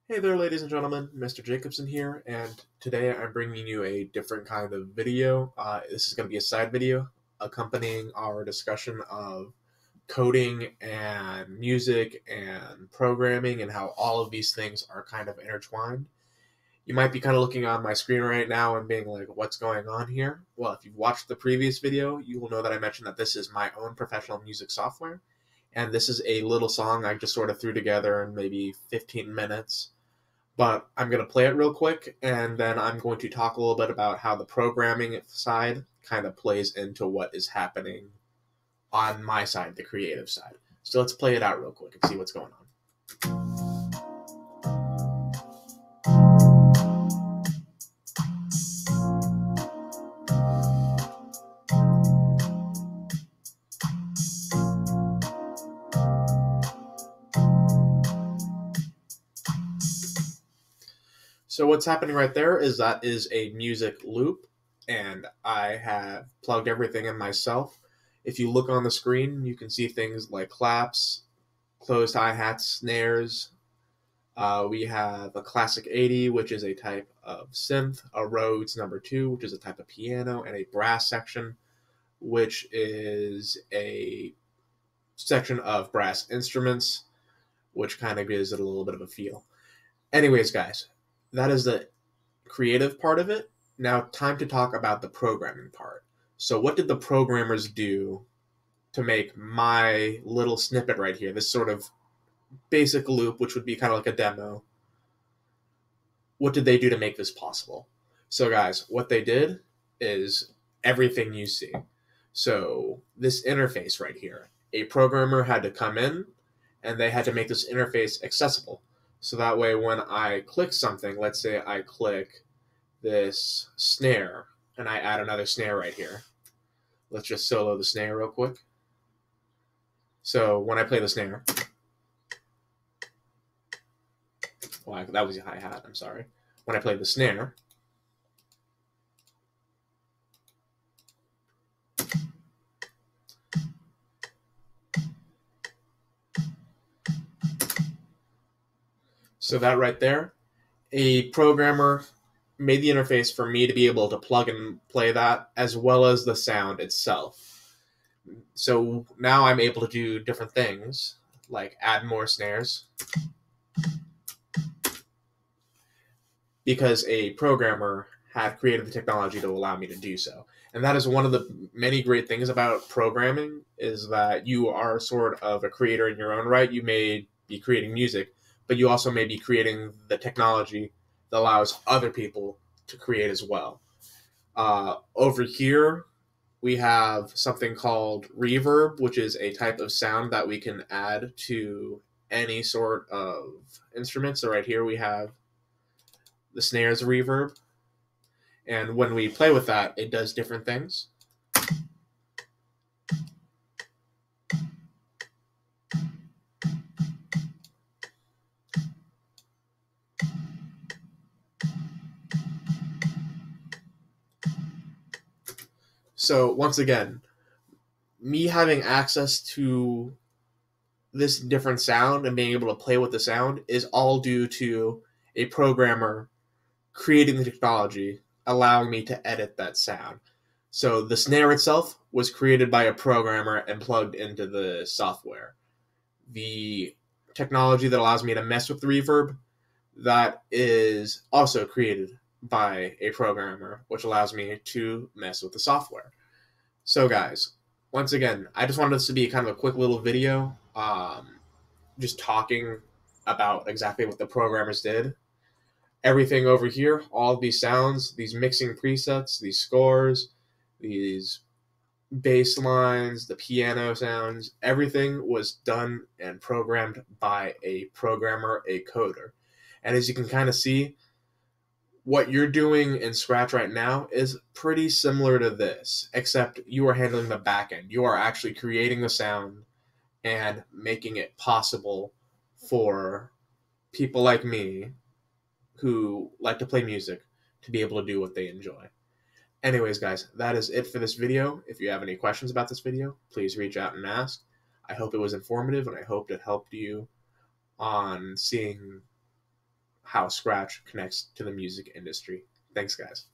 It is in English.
Hey there, ladies and gentlemen, Mr. Jacobson here, and today I'm bringing you a different kind of video. This is going to be a side video accompanying our discussion of coding and music and programming and how all of these things are kind of intertwined. You might be kind of looking on my screen right now and being like, what's going on here? Well, if you've watched the previous video, you will know that I mentioned that this is my own professional music software, and this is a little song I just sort of threw together in maybe 15 minutes, but I'm going to play it real quick, and then I'm going to talk a little bit about how the programming side kind of plays into what is happening on my side, the creative side. So let's play it out real quick and see what's going on. So what's happening right there is that is a music loop, and I have plugged everything in myself. If you look on the screen, you can see things like claps, closed hi-hats, snares. We have a classic 80, which is a type of synth, a Rhodes number 2, which is a type of piano, and a brass section, which is a section of brass instruments, which kind of gives it a little bit of a feel. Anyways, guys, that is the creative part of it. Now, time to talk about the programming part. So, what did the programmers do to make my little snippet right here, this sort of basic loop, which would be kind of like a demo? What did they do to make this possible? So, guys, what they did is everything you see. So, this interface right here, a programmer had to come in and they had to make this interface accessible. So that way, when I click something, let's say I click this snare and I add another snare right here. Let's just solo the snare real quick. So when I play the snare, well, that was a hi-hat, I'm sorry. When I play the snare, so that right there, a programmer made the interface for me to be able to plug and play that as well as the sound itself. So now I'm able to do different things like add more snares because a programmer had created the technology to allow me to do so. And that is one of the many great things about programming, is that you are sort of a creator in your own right. You may be creating music, but you also may be creating the technology that allows other people to create as well. Over here, we have something called reverb, which is a type of sound that we can add to any sort of instrument. So right here we have the snares reverb, and when we play with that, it does different things. So once again, me having access to this different sound and being able to play with the sound is all due to a programmer creating the technology, allowing me to edit that sound. So the snare itself was created by a programmer and plugged into the software. The technology that allows me to mess with the reverb, that is also created by a programmer, which allows me to mess with the software. So, guys, once again, I just wanted this to be kind of a quick little video, just talking about exactly what the programmers did. Everything over here, all these sounds, these mixing presets, these scores, these bass lines, the piano sounds, everything was done and programmed by a programmer, a coder. And as you can kind of see, what you're doing in Scratch right now is pretty similar to this, except you are handling the back end. You are actually creating the sound and making it possible for people like me who like to play music to be able to do what they enjoy. Anyways, guys, that is it for this video. If you have any questions about this video, please reach out and ask. I hope it was informative, and I hope it helped you on seeing how Scratch connects to the music industry. Thanks, guys.